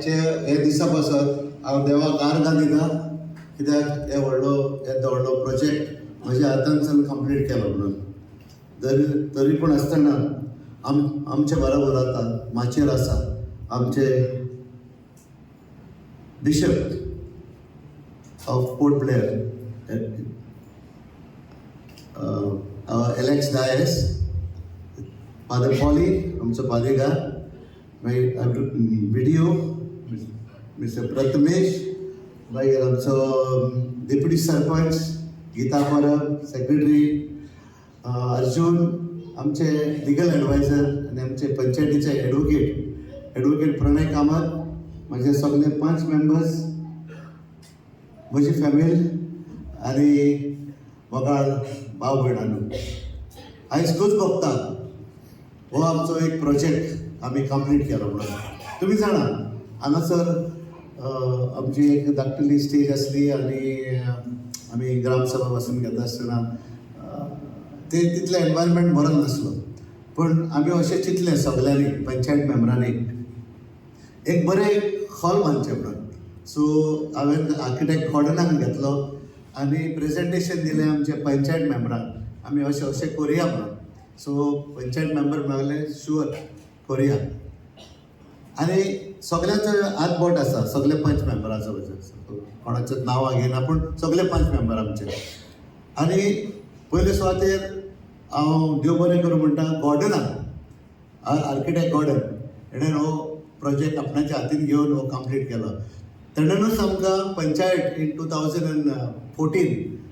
हे दिसा पासत हांव देवाक आर्गां दिता कित्याक हे येदो व्हडलो प्रोजेक्ट म्हज्या हातांतल्यान कंप्लीट केलो म्हणून. तरी पूण आसतना आमचे बरोबर आतां माचयेर आसा आमचे bishop of Port Blair Alex Dias, father Polly आमचो पादेगार, मागीर व्हिडिओ मिस्टर प्रथमेश, मागीर आमचो डेप्युटी सरपंच गीता परब, सेक्रेटरी अर्जुन, आमचे लिगल एडवायझर आनी आमचे पंचायतीचे एडवोकेट प्रणय कामत, म्हजे सगळे 5 मेंबर्स, म्हजी फॅमिली आनी वगाळ भाव भयणांनो, आयज खूब भोगता हो आमचो एक प्रोजेक्ट आमी कंप्लीट केलो म्हणून. तुमी जाणा हांगासर आमची एक धाकटुली स्टेज आसली आनी आमी ग्रामसभा पासून घेता आसतना ते तितले एनवायरमेंट बरो नासलो, पूण आमी अशें चिंतलें सगल्यांनी पंचायत मेंबरांनी एक बरें हॉल बांदचें म्हणून. सो हांवें आर्किटेक्ट हॉर्डनाक घेतलो आनी प्रेजेंटेशन दिलें आमच्या पंचायत मेंबरांक आमी अशें करुया म्हणून. सो पंचायत मेंबर म्हणलें शुअर करुया आनी सगळ्यांचो हात बोट आसा, सगळे 5 मेंबरांचो, कोणाचें नांवां घेयना पूण सगळे 5 मेंबर आमचे. आनी पयले सुवातेर हांव देव बरें करूं म्हणटा गॉर्डनाक, आर्किटेक्ट गॉर्डन हेणेन हो प्रोजेक्ट आपणाच्या हातीन घेवन हो कंप्लीट केलो. तेणेनूच आमकां पंचायत इन 2014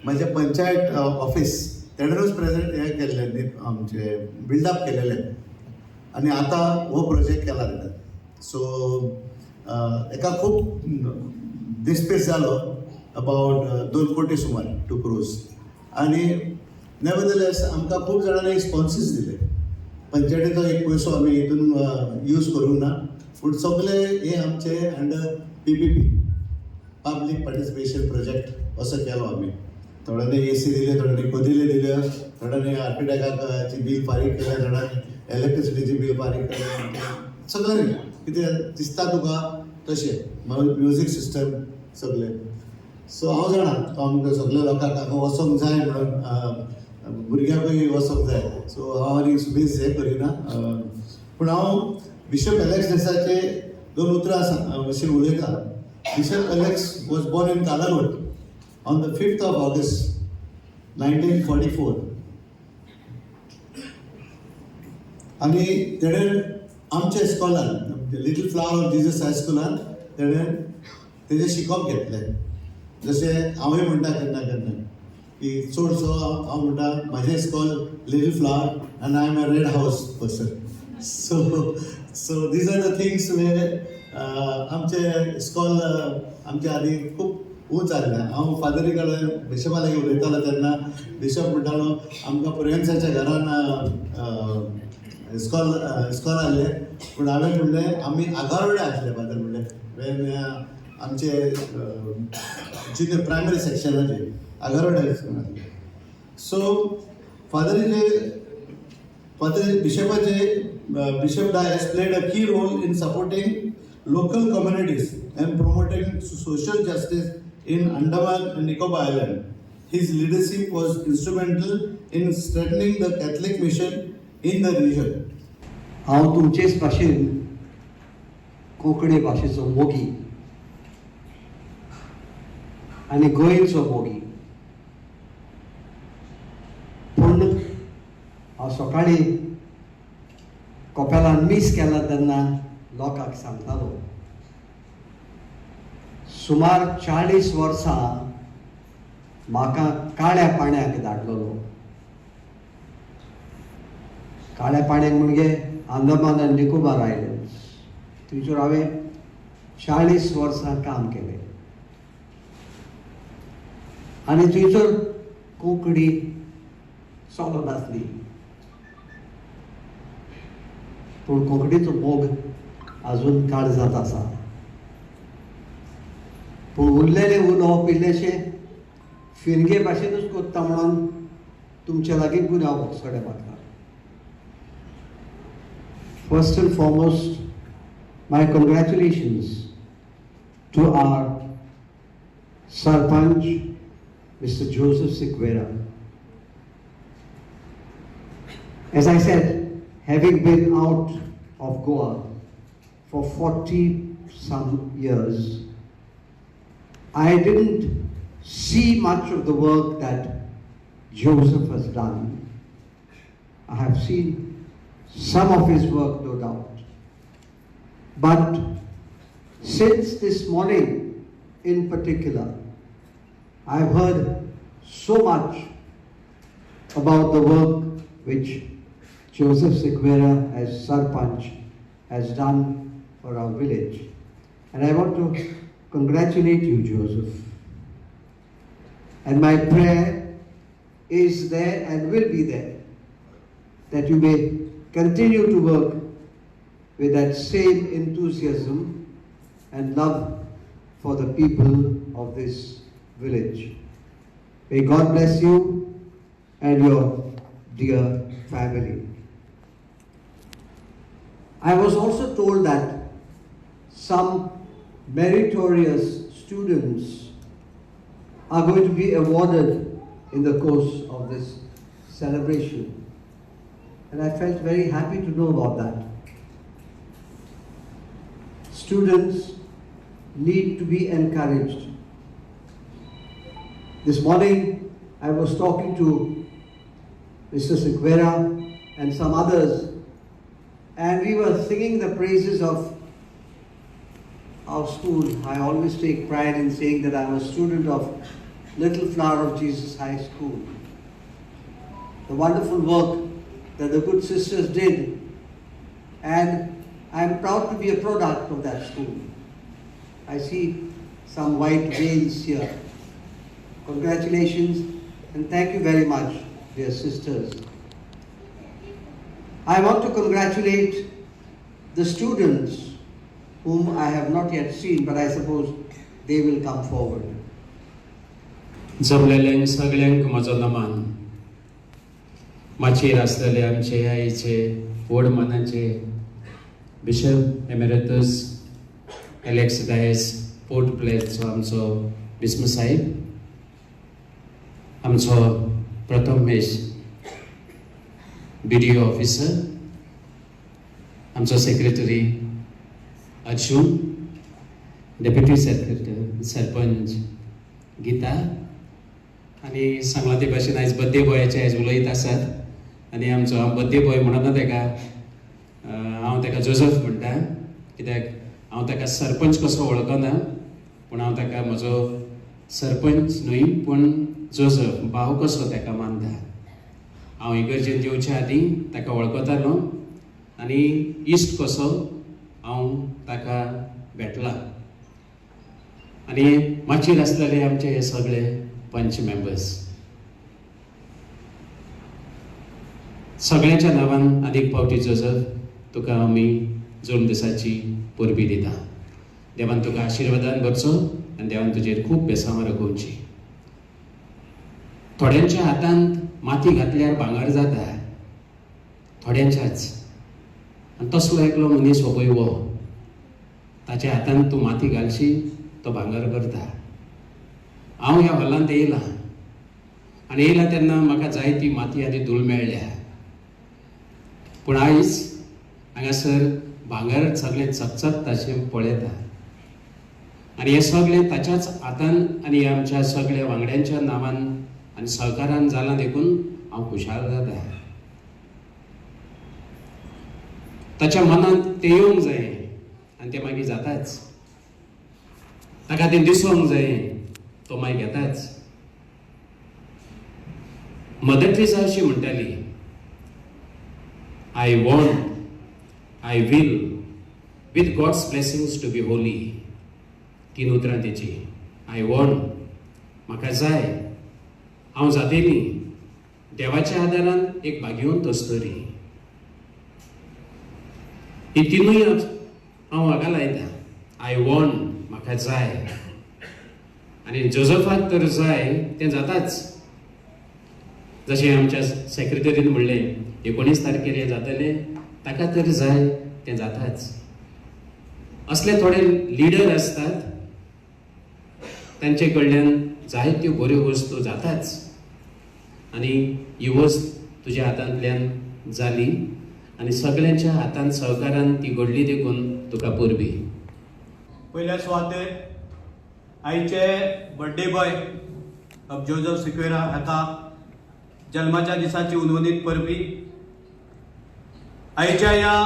म्हाजें पंचायत ऑफिस तेणेनूच हे केल्लें आमचे बिल्डअप केलेलें आनी आतां हो प्रोजेक्ट केला तेणेन. सो एका खूब दिसपेस जालो, अबावट 2 कोटी सुमार 2 crores. आनी नेवरदलेस आमकां खूब जाणांनी स्पॉन्सीस दिले. पंचायतीचो एक पयसो आमी हितून यूज करूंक ना, पूण सगळे हे आमचे under PPP public participation project असो केलो आमी. थोड्यांनी AC दिले, थोड्यांनी कोदिले दिले, थोड्यांनी आर्किटेक्टाची बील फारीक केलें, थोड्यांनी इलेक्ट्रिसिटीची बील फारीक केलें, सगळ्यांनी कितें दिसता तुका तशें म्युजीक सिस्टम सगळे. सो हांव जाणा तो आमकां सगळ्या लोकांक हांगा वचोंक जाय म्हणून, भुरग्यांकूय वचोंक जाय. सो हांव आनी बेस हें करिना, पूण हांव बिशप एलेक्स डेसाचे 2 उतरां अशें उलयता. Bishop Alex was born in Kalawad on the 5th of August 1944. आनी तेणें आमच्या इस्कॉलान लिटल फ्लावर ऑफ जीजस हायस्कुलान तेजें शिकप घेतलें. जशें हांवूय म्हणटा केन्ना केन्ना की चडसो हांव म्हणटा म्हाजें इस्कॉल लिटल फ्लावर आनी I am a red house person. So these are the things वे आमचे इस्कॉल आमचे आदी खूब उंच जाल्लें. हांव फादरी कडेन बिशपा लागीं उलयतालो तेन्ना बिशप म्हणटालो आमकां प्रोविन्साच्या घरान इस्कॉल आहले, पूण हांवें म्हणलें आमी आगारोडे आसले फादर म्हणलें आमचे जुनियर प्रायमरी सेक्शनाचे आगारोडे आसले. So bishop Dias played a key role in supporting local communities and promoting social justice in Andaman and Nicobar Island. His leadership was instrumental in strengthening the Catholic mission in the region. हांव तुमचेच भाशेन कोंकणी भाशेचो मोगी आनी गोंयचो मोगी, पूण हांव सकाळी कपेलान मीस केला तेन्ना लोकांक सांगतालो सुमार 40 वर्सां म्हाका काळ्या पाण्याक धाडलेलो. काळ्या पाण्याक म्हणजे अंदमान आनी निकोबार आयलंड्स, थंयसर हांवें 40 वर्सां काम केलें आनी थंयसर कोंकणी चलत आसली, पूण कोंकणीचो मोग आजून काळजांत आसा. पूण उरलेलें उलोवप इल्लेशें फिरगे भाशेनूच कोत्ता म्हणून तुमचे लागीं पूण हांव भोगसोडे मागता. First and foremost, my congratulations to our Sarpanch, Mr. Joseph Sequeira. As I said, having been out of Goa for 40 some years, I didn't see much of the work that Joseph has done. I have seen some of his work, no doubt. But since this morning in particular, I've heard so much about the work which Joseph Sequeira as Sarpanch has done for our village. And I want to congratulate you, Joseph. And my prayer is there and will be there that you may continue to work with that same enthusiasm and love for the people of this village. May God bless you and your dear family. I was also told that some meritorious students are going to be awarded in the course of this celebration. And I felt very happy to know about that. Students need to be encouraged. This morning I was talking to Mr. Sequeira and some others, and we were singing the praises of our school. I always take pride in saying that I'm a student of Little Flower of Jesus High School. The wonderful work that the good sisters did, and I'm proud to be a product of that school. I see some white veils here. Congratulations and thank you very much, dear sisters. I want to congratulate the students whom I have not yet seen, but I suppose they will come forward. जमलेल्यांक सगळ्यांक म्हजो नमन. माचयेर आसलेले आमचे आईचे व्हड मनाचे bishop emeritus Alex Dias Port प्लेयरचो आमचो बिस्म साहेब, आमचो प्रथमेश BDO ऑफिसर, आमचो secretary Achyut, deputy secretary sarpanch Geeta, आनी सांगला ते भाशेन आयज बर्थडे बॉयाचे आयज उलयत आसात आनी आमचो हांव बर्थडे बॉय म्हणना ताका हांव ताका जोसेफ म्हणटा, कित्याक हांव ताका सरपंच कसो वळखना पूण हांव ताका म्हजो सरपंच न्हय पूण जोसेफ भाव कसो ताका मानता. हांव इगर्जेन येवच्या आदीं ताका वळखतालो आनी इश्ट कसो हांव ताका भेटला. आनी माचयेर आसलेले आमचे हे सगळे पंच मेंबर्स, सगळ्यांच्या नांवान आनीक फावटी जोसेफ तुका आमी जल्म दिसाची परबी दिता. देवान तुका आशिर्वादान भरचो आनी देवान तुजेर खूब बेसांवां रखोवची. थोड्यांच्या हातांत माती घातल्यार भांगर जाता, थोड्यांच्याच, आनी तसलो एकलो मनीस हो पळय वो, ताच्या हातांत तूं माती घालशी तो भांगर करता. हांव ह्या हॉलांत येयलां आनी येयलां तेन्ना म्हाका जाय ती माती आनी धूळ मेळ्ळ्या, पूण आयज हांगासर भांगर सगळें चकचकताशें पळयता आनी हें सगळें ताच्याच हातान आनी आमच्या सगळ्या वांगड्यांच्या नांवान आनी सहकारान जालां देखून हांव खुशाल जाता. ताच्या मनांत तें येवंक जाय आनी तें मागीर जाताच. ताका तें दिसोंक जाय, तो मागीर घेताच. मदर टेरेसा अशी म्हणटाली, I want, I will, with God's blessings to be holy. 3 उतरां तेची. आय वॉन्ट, म्हाका जाय, हांव जातेली, देवाच्या आदारान एक भाग्यवंत असतरी. ही तिनूय हांव हाका लायता. आय वॉन्ट, म्हाका जाय, आनी जोसेफाक तर जाय तें जाताच. जशें आमच्या सेक्रेटरीन म्हणलें 19 तारखेर हें जातलें, ताका तर जाय तें जाताच. असले थोडे लिडर आसतात तांचे कडल्यान जायत्यो बऱ्यो वस्तू जाताच आनी ही वस्त तुज्या हातांतल्यान जाली आनी सगळ्यांच्या हातान सहकारान ती घडली देखून तुका परबी. पयल्या सुवातेर आईचे बर्थडे बॉय जोजफ सिक्वेरा हाका जल्माच्या दिसाची उनवणीत परबी. आईच्या ह्या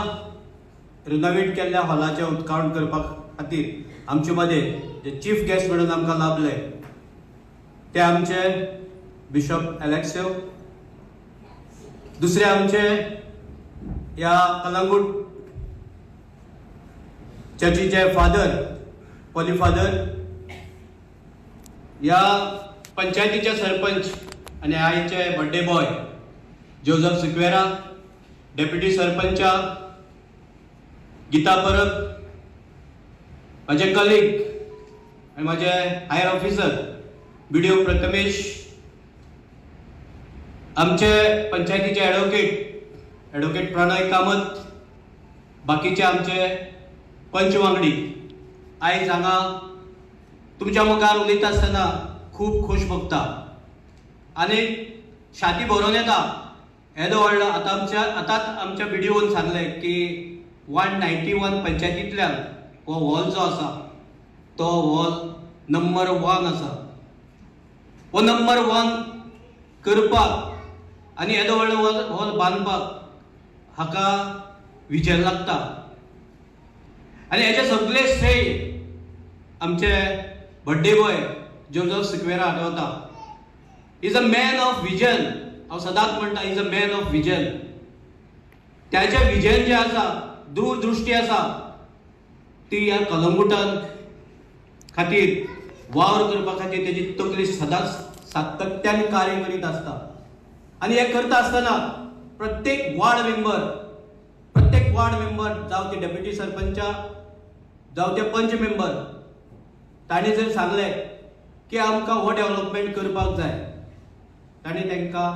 रिनोवेट केल्ल्या हॉलाचें उदकावण करपा खातीर आमचे मदें जे चीफ गेस्ट म्हणून आमकां लाभले ते आमचे बिशप एलेक्सियो. दुसरे आमचे ह्या कलंगूट चर्चीचे फादर पॉली फादर, ह्या पंचायतीचे सरपंच आनी आईचे birthday boy Joseph Sequeira, deputy sarpanch Geeta Parab, माझे कलीग आनी माझे हायर ऑफिसर BDO प्रथमेश, आमचे पंचायतीचे ॲडव्होकेट प्रणय कामत, बाकीचे आमचे पंच वांगडी आयज हांगा तुमच्या मुखार उलयता आसतना खूब खोश भोगता आनी छाती भरून येता. येदो व्हडलो आतांच आमच्या BDOन सांगलें की 191 पंचायतींतल्यान हो हॉल जो आसा तो हॉल नंबर 1 आसा. हो नंबर 1 करपाक आनी येदो व्हडलो हॉल बांदपाक हाका विजन लागता आनी हेचे सगळे श्रेय आमचे बर्थडे बॉय जोजफ सिक्वेरा हाका वता. Is a man of vision. हांव सदांच म्हणटा is a man of vision. त्याचें विजन जें आसा, दूरदृश्टी आसा, ती ह्या कलंगुटान खातीर वावर करपा खातीर तेजी तकली सदांच सातत्यान कार्य करीत आसता. आनी हें करता आसतना प्रत्येक वार्ड मेंबर जावं ते डेप्युटी सरपंच जावं ते पंच मेंबर तांणी जर सांगलें की आमकां हो डेव्हलपमेंट करपाक जाय, तांणी तांकां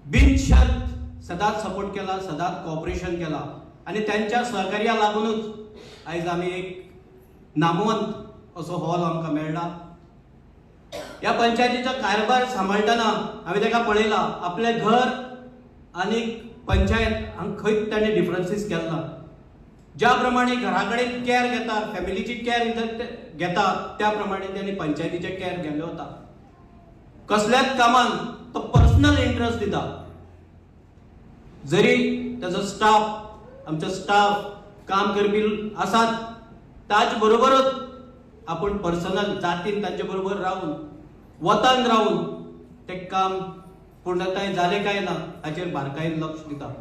बिनशर्त सदांच सपोर्ट केला, सदांच कॉपरेशन केला आनी त्यांच्या सहकार्या लागूनच आयज आमी एक नामवंत असो हॉल आमकां मेळ्ळा. ह्या पंचायतीचो कारभार सांबाळटना हांवें ताका पळयला आपलें घर आनी पंचायत हांगा खंयच ताणें डिफरन्सीस केलना. ज्या प्रमाणे घरा कडेन कॅर घेता, फॅमिलीची कॅर घेता, त्या प्रमाणे ताणें पंचायतीचे कॅर घेल्ले वता. कसल्याच कामान तो पर्सनल इंट्रस्ट दिता. जरी ताजो आमचो स्टाफ काम करपी आसात, ताचे बरोबरच आपूण पर्सनल जातीन तांचे बरोबर रावन वतान रावन तें काम पूर्णताय जालें काय ना हाचेर बारकायेन लक्ष दिता.